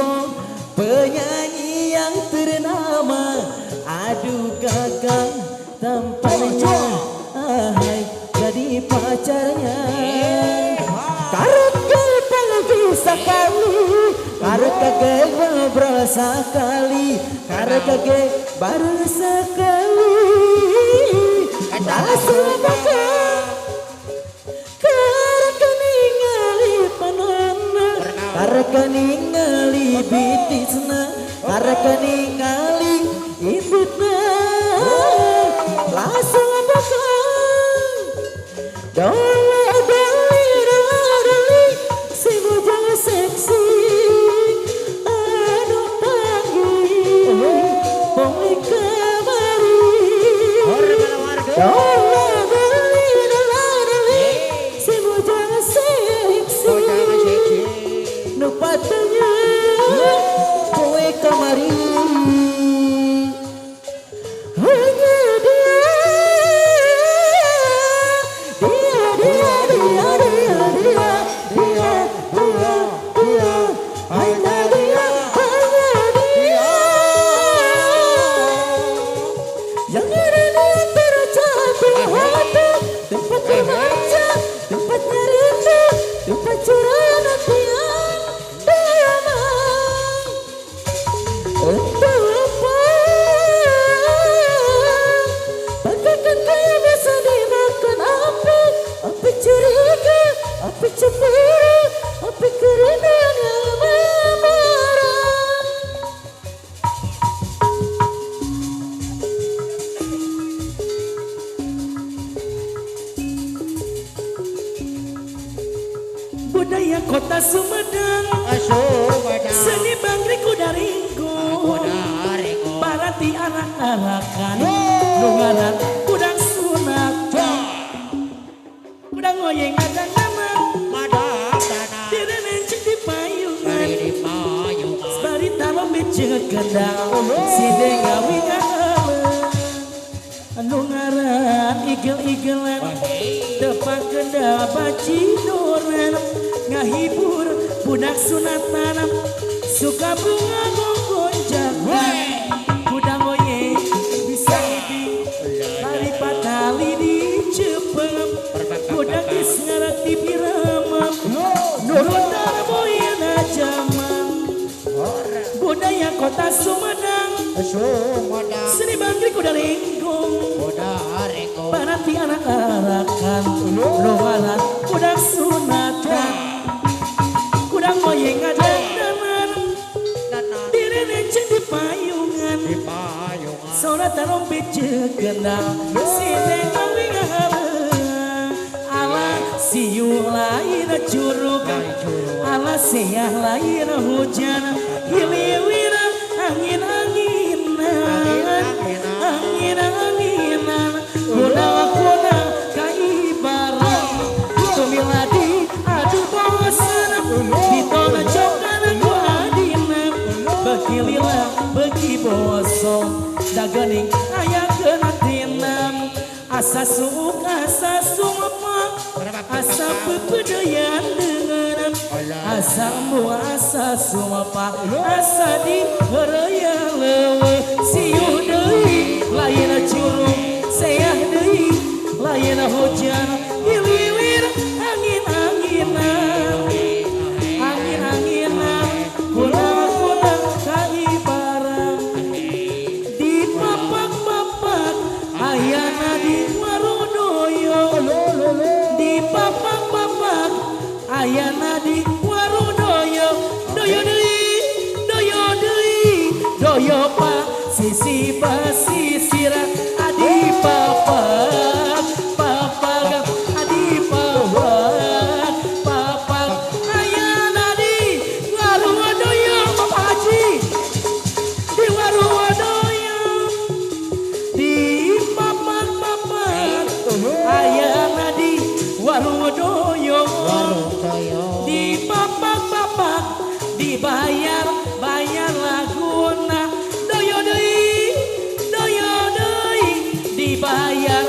Ipong, penyanyi yang ternama. Aduh gagal tampaknya, ahai jadi pacarnya. Karena panggil sekali, karena kagak ngobrol sekali, karena kagak baru sekali. Langsung bakal karena ningali panona, karena ningali bitisna, karena ningali ibutna. Langsung bakal doli, si bujang seksi. Aduh panggil, boleh kemari. Doli, si bujang seksi. Nupatanya, boleh kemari. Budaya kota Sumedang, seni bangri kudaringgo, barati anak-anakan, nungaran kudang sunat, kudang ngoyeng ada nama, direnen cek di payungan, sebarita lombe cek kendang, side ngawi nungaran igel-igelan, depan kendang bacidoran, ngahibur budak sunatan, suka bunga gonjakan, kudang oye bisa lebih hari patali di Jepang, kudang is ngarak di Biramam, nurut darboyana jaman. Budaya kota Sumedang, seni bangkri kudaringgung, barati anak-anakan, nungaran kudang sunatan, kudang ngoyeng ada danan, direnen cek di payungan, sonata rompet cek gendang, sine ngawi ngahalang, ala siu lain curug, ala siah lain hujan, hiliwira angin-anginan, kuna kaibaran, tumiladi adu bosan, ditolak cokan ku adina, bekilila beki bosong, dagening aya kena tinam, asa suuk asa sumepak, asa pepedayan dengeran, asa embu asa sumepak, asa di heraya lewe, siu deui lain curug, seah deui lain hujan, hiliwir angin-anginan, kunang-kunang kaibaran, di papak-papak ayana di warudoyo, di papak-papak ayana di warudoyo, doyo pak sisi basisira adi papak adi papak ayana di warudoyo, Bapak Haji di warudoyo, di papak ayana di warudoyo, di papak dibayar laguna, doyo deui dibayar